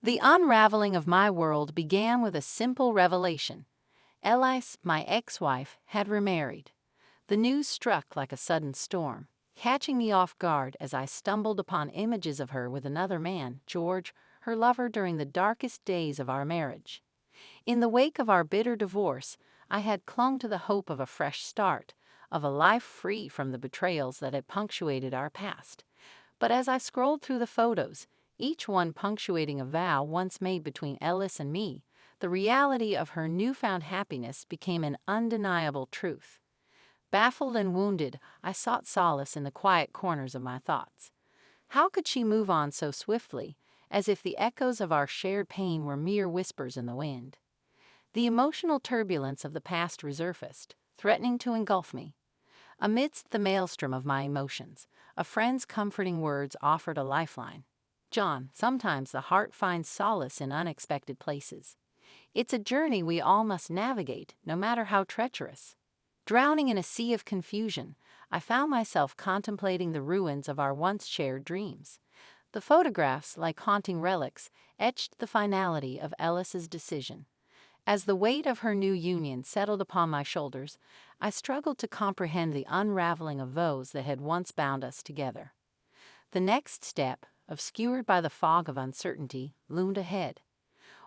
The unraveling of my world began with a simple revelation. Elise, my ex-wife, had remarried. The news struck like a sudden storm, catching me off guard as I stumbled upon images of her with another man, George, her lover during the darkest days of our marriage. In the wake of our bitter divorce, I had clung to the hope of a fresh start, of a life free from the betrayals that had punctuated our past. But as I scrolled through the photos, each one punctuating a vow once made between Ellis and me, the reality of her newfound happiness became an undeniable truth. Baffled and wounded, I sought solace in the quiet corners of my thoughts. How could she move on so swiftly, as if the echoes of our shared pain were mere whispers in the wind? The emotional turbulence of the past resurfaced, threatening to engulf me. Amidst the maelstrom of my emotions, a friend's comforting words offered a lifeline. John, sometimes the heart finds solace in unexpected places. It's a journey we all must navigate, no matter how treacherous. Drowning in a sea of confusion, I found myself contemplating the ruins of our once shared dreams. The photographs, like haunting relics, etched the finality of Ellis's decision. As the weight of her new union settled upon my shoulders, I struggled to comprehend the unraveling of those that had once bound us together. The next step, obscured by the fog of uncertainty, loomed ahead.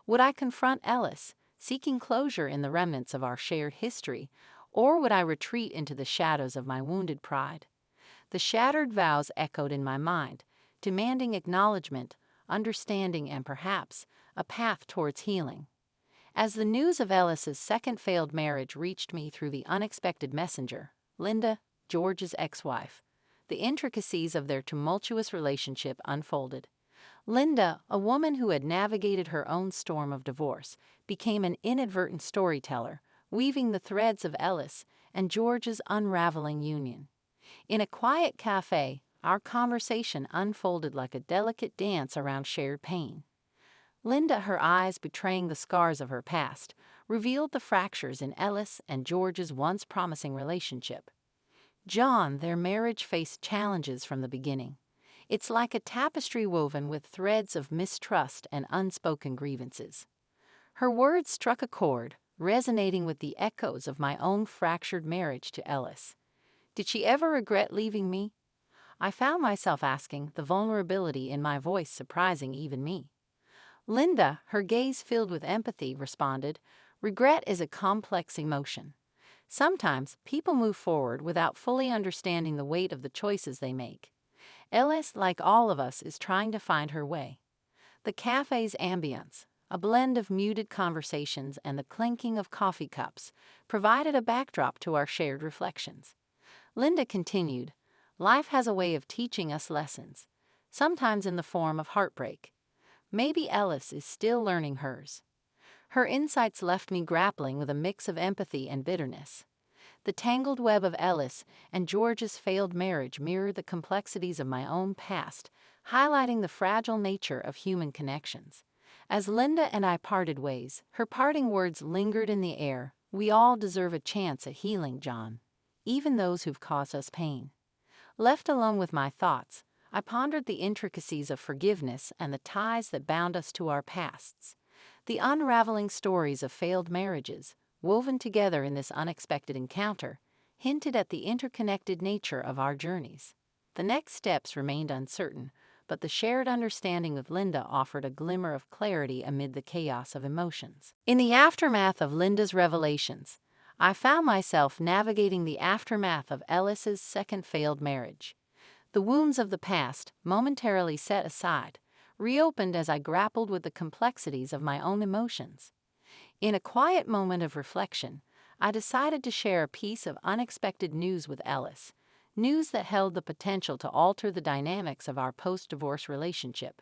Would I confront Ellis, seeking closure in the remnants of our shared history, or would I retreat into the shadows of my wounded pride? The shattered vows echoed in my mind, demanding acknowledgement, understanding, and perhaps a path towards healing. As the news of Ellis's second failed marriage reached me through the unexpected messenger, Linda, George's ex-wife, the intricacies of their tumultuous relationship unfolded. Linda, a woman who had navigated her own storm of divorce, became an inadvertent storyteller, weaving the threads of Ellis and George's unraveling union. In a quiet cafe, our conversation unfolded like a delicate dance around shared pain. Linda, her eyes betraying the scars of her past, revealed the fractures in Ellis and George's once promising relationship. John, their marriage faced challenges from the beginning. It's like a tapestry woven with threads of mistrust and unspoken grievances. Her words struck a chord, resonating with the echoes of my own fractured marriage to Ellis. Did she ever regret leaving me? I found myself asking, the vulnerability in my voice surprising even me. Linda, her gaze filled with empathy, responded, "Regret is a complex emotion. Sometimes people move forward without fully understanding the weight of the choices they make. Ellis, like all of us, is trying to find her way." The cafe's ambience, a blend of muted conversations and the clinking of coffee cups, provided a backdrop to our shared reflections. Linda continued, "Life has a way of teaching us lessons, sometimes in the form of heartbreak. Maybe Ellis is still learning hers." Her insights left me grappling with a mix of empathy and bitterness. The tangled web of Ellis and George's failed marriage mirrored the complexities of my own past, highlighting the fragile nature of human connections. As Linda and I parted ways, her parting words lingered in the air. "We all deserve a chance at healing, John, even those who've caused us pain." Left alone with my thoughts, I pondered the intricacies of forgiveness and the ties that bound us to our pasts. The unraveling stories of failed marriages, woven together in this unexpected encounter, hinted at the interconnected nature of our journeys. The next steps remained uncertain, but the shared understanding with Linda offered a glimmer of clarity amid the chaos of emotions. In the aftermath of Linda's revelations, I found myself navigating the aftermath of Ellis's second failed marriage. The wounds of the past, momentarily set aside, reopened as I grappled with the complexities of my own emotions. In a quiet moment of reflection, I decided to share a piece of unexpected news with Ellis, news that held the potential to alter the dynamics of our post-divorce relationship.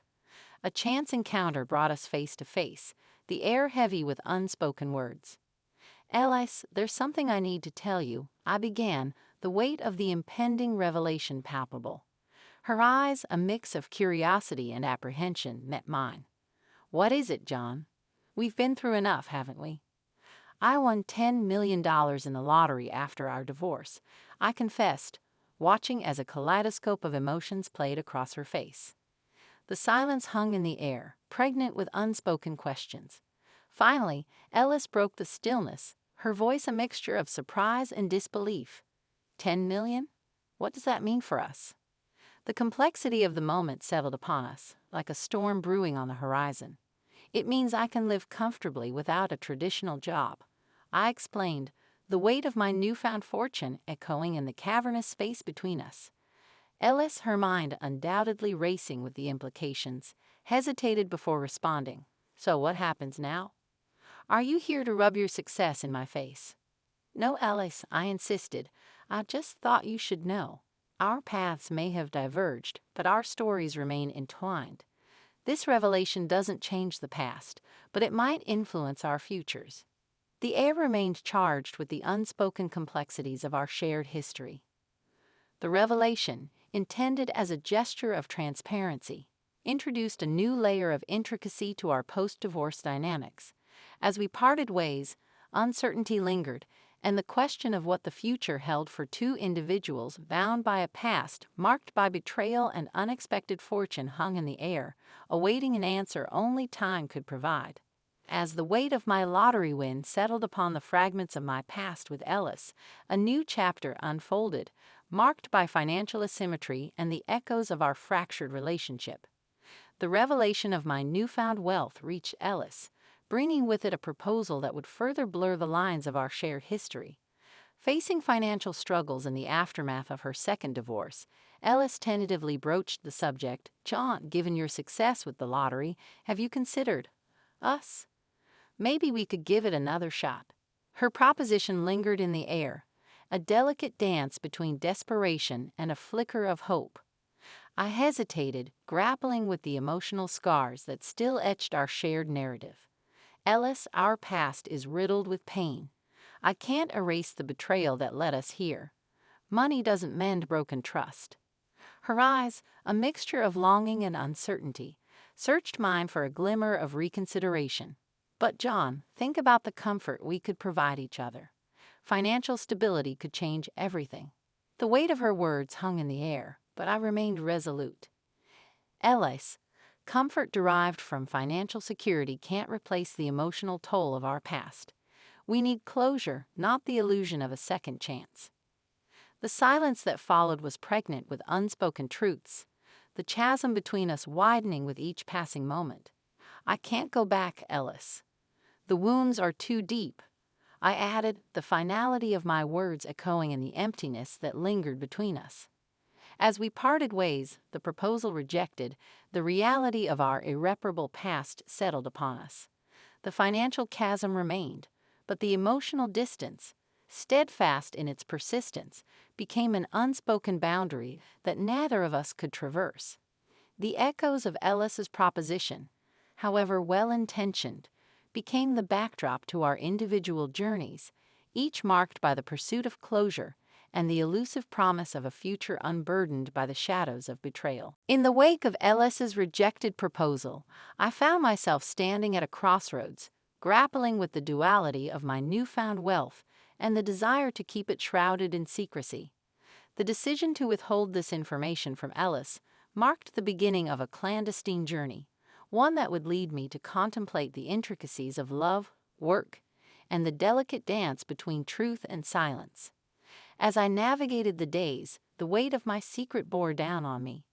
A chance encounter brought us face to face, the air heavy with unspoken words. "Ellis, there's something I need to tell you," I began, the weight of the impending revelation palpable. Her eyes, a mix of curiosity and apprehension, met mine. "What is it, John? We've been through enough, haven't we?" "I won $10 million in the lottery after our divorce," I confessed, watching as a kaleidoscope of emotions played across her face. The silence hung in the air, pregnant with unspoken questions. Finally, Ellis broke the stillness, her voice a mixture of surprise and disbelief. 10 million? What does that mean for us? The complexity of the moment settled upon us, like a storm brewing on the horizon. It means I can live comfortably without a traditional job. I explained, the weight of my newfound fortune echoing in the cavernous space between us. Ellis, her mind undoubtedly racing with the implications, hesitated before responding. So what happens now? Are you here to rub your success in my face? No, Ellis, I insisted. I just thought you should know. Our paths may have diverged, but our stories remain entwined. This revelation doesn't change the past, but it might influence our futures. The air remained charged with the unspoken complexities of our shared history. The revelation, intended as a gesture of transparency, introduced a new layer of intricacy to our post-divorce dynamics. As we parted ways, uncertainty lingered, and the question of what the future held for two individuals bound by a past marked by betrayal and unexpected fortune hung in the air, awaiting an answer only time could provide. As the weight of my lottery win settled upon the fragments of my past with Ellis, a new chapter unfolded, marked by financial asymmetry and the echoes of our fractured relationship. The revelation of my newfound wealth reached Ellis, bringing with it a proposal that would further blur the lines of our shared history. Facing financial struggles in the aftermath of her second divorce, Ellis tentatively broached the subject. John, given your success with the lottery, have you considered us? Maybe we could give it another shot. Her proposition lingered in the air, a delicate dance between desperation and a flicker of hope. I hesitated, grappling with the emotional scars that still etched our shared narrative. Ellis, our past is riddled with pain. I can't erase the betrayal that led us here. Money doesn't mend broken trust. Her eyes, a mixture of longing and uncertainty, searched mine for a glimmer of reconsideration. But John, think about the comfort we could provide each other. Financial stability could change everything. The weight of her words hung in the air, but I remained resolute. Ellis, comfort derived from financial security can't replace the emotional toll of our past. We need closure, not the illusion of a second chance. The silence that followed was pregnant with unspoken truths, the chasm between us widening with each passing moment. I can't go back, Ellis. The wounds are too deep. I added, the finality of my words echoing in the emptiness that lingered between us. As we parted ways, the proposal rejected, the reality of our irreparable past settled upon us. The financial chasm remained, but the emotional distance, steadfast in its persistence, became an unspoken boundary that neither of us could traverse. The echoes of Ellis's proposition, however well-intentioned, became the backdrop to our individual journeys, each marked by the pursuit of closure and the elusive promise of a future unburdened by the shadows of betrayal. In the wake of Ellis's rejected proposal, I found myself standing at a crossroads, grappling with the duality of my newfound wealth and the desire to keep it shrouded in secrecy. The decision to withhold this information from Ellis marked the beginning of a clandestine journey, one that would lead me to contemplate the intricacies of love, work, and the delicate dance between truth and silence. As I navigated the days, the weight of my secret bore down on me.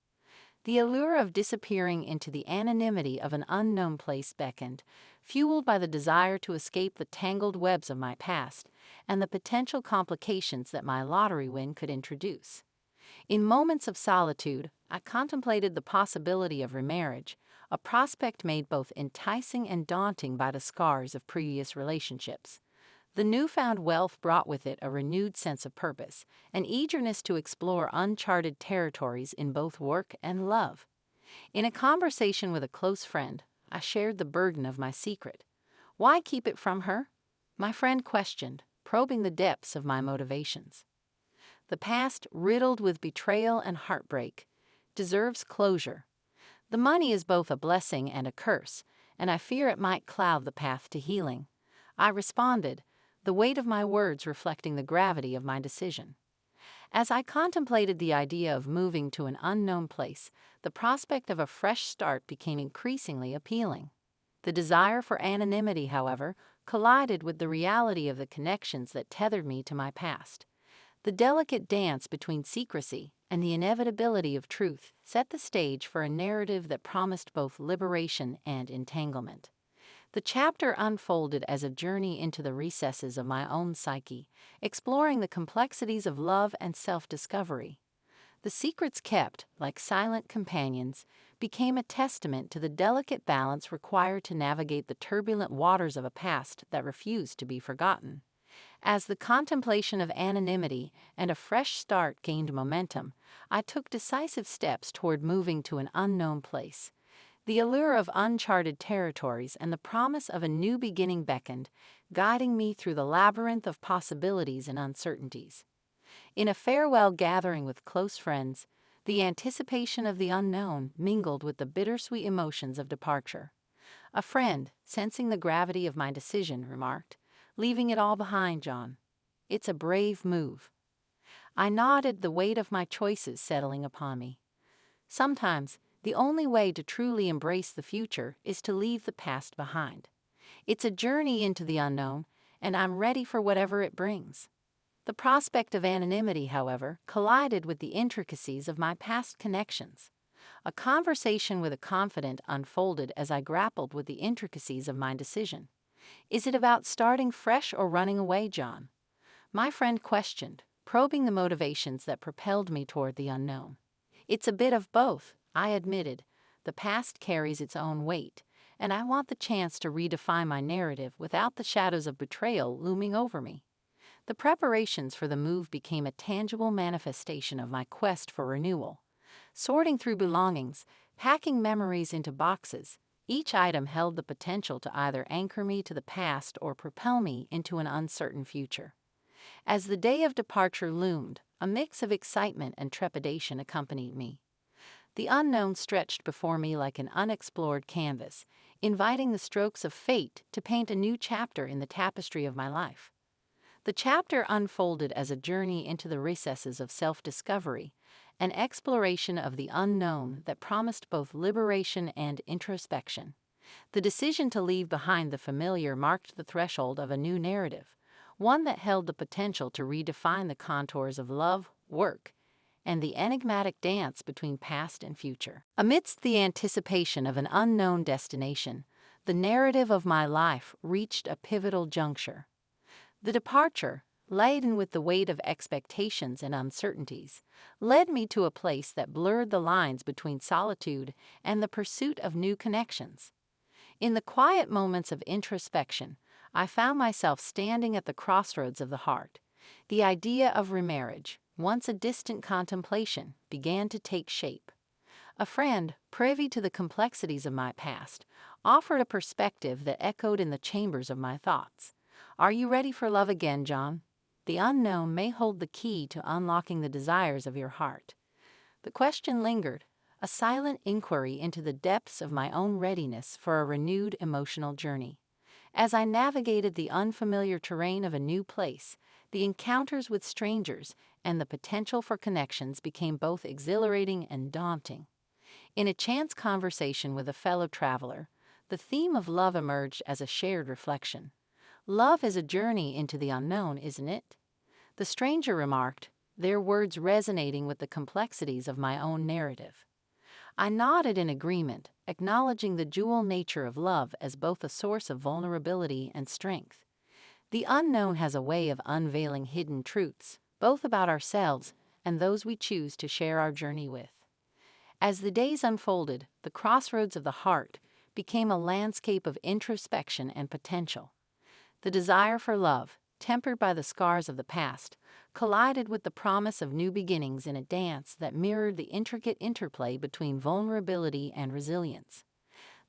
The allure of disappearing into the anonymity of an unknown place beckoned, fueled by the desire to escape the tangled webs of my past and the potential complications that my lottery win could introduce. In moments of solitude, I contemplated the possibility of remarriage, a prospect made both enticing and daunting by the scars of previous relationships. The newfound wealth brought with it a renewed sense of purpose, an eagerness to explore uncharted territories in both work and love. In a conversation with a close friend, I shared the burden of my secret. Why keep it from her? My friend questioned, probing the depths of my motivations. The past, riddled with betrayal and heartbreak, deserves closure. The money is both a blessing and a curse, and I fear it might cloud the path to healing. I responded, the weight of my words reflecting the gravity of my decision. As I contemplated the idea of moving to an unknown place, the prospect of a fresh start became increasingly appealing. The desire for anonymity, however, collided with the reality of the connections that tethered me to my past. The delicate dance between secrecy and the inevitability of truth set the stage for a narrative that promised both liberation and entanglement. The chapter unfolded as a journey into the recesses of my own psyche, exploring the complexities of love and self-discovery. The secrets kept, like silent companions, became a testament to the delicate balance required to navigate the turbulent waters of a past that refused to be forgotten. As the contemplation of anonymity and a fresh start gained momentum, I took decisive steps toward moving to an unknown place. The allure of uncharted territories and the promise of a new beginning beckoned, guiding me through the labyrinth of possibilities and uncertainties. In a farewell gathering with close friends, the anticipation of the unknown mingled with the bittersweet emotions of departure. A friend, sensing the gravity of my decision, remarked, "Leaving it all behind, John. It's a brave move." I nodded, the weight of my choices settling upon me. Sometimes, the only way to truly embrace the future is to leave the past behind. It's a journey into the unknown, and I'm ready for whatever it brings. The prospect of anonymity, however, collided with the intricacies of my past connections. A conversation with a confidant unfolded as I grappled with the intricacies of my decision. "Is it about starting fresh or running away, John?" my friend questioned, probing the motivations that propelled me toward the unknown. "It's a bit of both," I admitted. "The past carries its own weight, and I want the chance to redefine my narrative without the shadows of betrayal looming over me." The preparations for the move became a tangible manifestation of my quest for renewal. Sorting through belongings, packing memories into boxes, each item held the potential to either anchor me to the past or propel me into an uncertain future. As the day of departure loomed, a mix of excitement and trepidation accompanied me. The unknown stretched before me like an unexplored canvas, inviting the strokes of fate to paint a new chapter in the tapestry of my life. The chapter unfolded as a journey into the recesses of self-discovery, an exploration of the unknown that promised both liberation and introspection. The decision to leave behind the familiar marked the threshold of a new narrative, one that held the potential to redefine the contours of love, work, and the enigmatic dance between past and future. Amidst the anticipation of an unknown destination, the narrative of my life reached a pivotal juncture. The departure, laden with the weight of expectations and uncertainties, led me to a place that blurred the lines between solitude and the pursuit of new connections. In the quiet moments of introspection, I found myself standing at the crossroads of the heart. The idea of remarriage, once a distant contemplation, began to take shape. A friend, privy to the complexities of my past, offered a perspective that echoed in the chambers of my thoughts. "Are you ready for love again, John? The unknown may hold the key to unlocking the desires of your heart." The question lingered, a silent inquiry into the depths of my own readiness for a renewed emotional journey. As I navigated the unfamiliar terrain of a new place, the encounters with strangers and the potential for connections became both exhilarating and daunting. In a chance conversation with a fellow traveler, the theme of love emerged as a shared reflection. "Love is a journey into the unknown, isn't it?" the stranger remarked, their words resonating with the complexities of my own narrative. I nodded in agreement, acknowledging the dual nature of love as both a source of vulnerability and strength. The unknown has a way of unveiling hidden truths, both about ourselves and those we choose to share our journey with. As the days unfolded, the crossroads of the heart became a landscape of introspection and potential. The desire for love, tempered by the scars of the past, collided with the promise of new beginnings in a dance that mirrored the intricate interplay between vulnerability and resilience.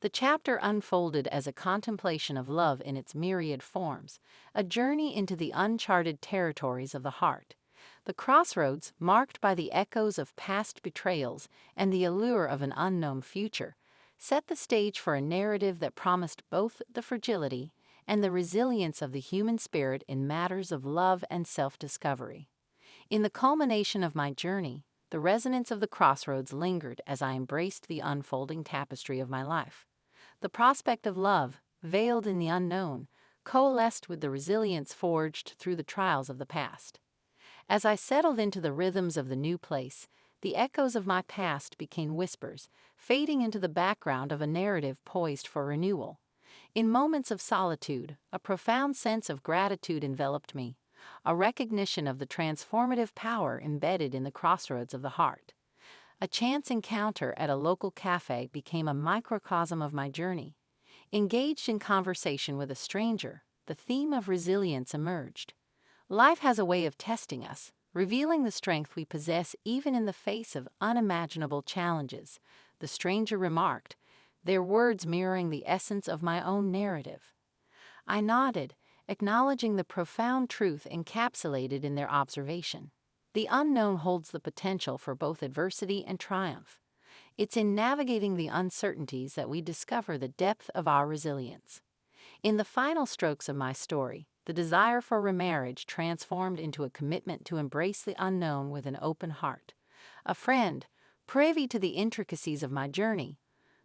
The chapter unfolded as a contemplation of love in its myriad forms, a journey into the uncharted territories of the heart. The crossroads, marked by the echoes of past betrayals and the allure of an unknown future, set the stage for a narrative that promised both the fragility and the resilience of the human spirit in matters of love and self-discovery. In the culmination of my journey, the resonance of the crossroads lingered as I embraced the unfolding tapestry of my life. The prospect of love, veiled in the unknown, coalesced with the resilience forged through the trials of the past. As I settled into the rhythms of the new place, the echoes of my past became whispers, fading into the background of a narrative poised for renewal. In moments of solitude, a profound sense of gratitude enveloped me, a recognition of the transformative power embedded in the crossroads of the heart. A chance encounter at a local cafe became a microcosm of my journey. Engaged in conversation with a stranger, the theme of resilience emerged. Life has a way of testing us, revealing the strength we possess even in the face of unimaginable challenges, the stranger remarked, their words mirroring the essence of my own narrative. I nodded, acknowledging the profound truth encapsulated in their observation. The unknown holds the potential for both adversity and triumph. It's in navigating the uncertainties that we discover the depth of our resilience. In the final strokes of my story, the desire for remarriage transformed into a commitment to embrace the unknown with an open heart. A friend, privy to the intricacies of my journey,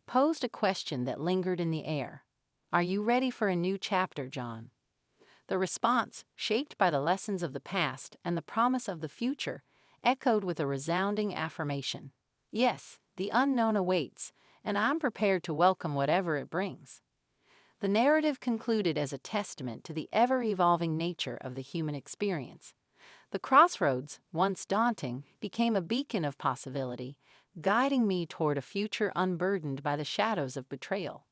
posed a question that lingered in the air. "Are you ready for a new chapter, John?" The response, shaped by the lessons of the past and the promise of the future, echoed with a resounding affirmation. Yes, the unknown awaits, and I'm prepared to welcome whatever it brings. The narrative concluded as a testament to the ever-evolving nature of the human experience. The crossroads, once daunting, became a beacon of possibility, guiding me toward a future unburdened by the shadows of betrayal.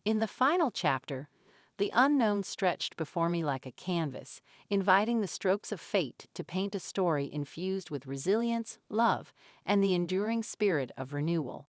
In the final chapter, the unknown stretched before me like a canvas, inviting the strokes of fate to paint a story infused with resilience, love, and the enduring spirit of renewal.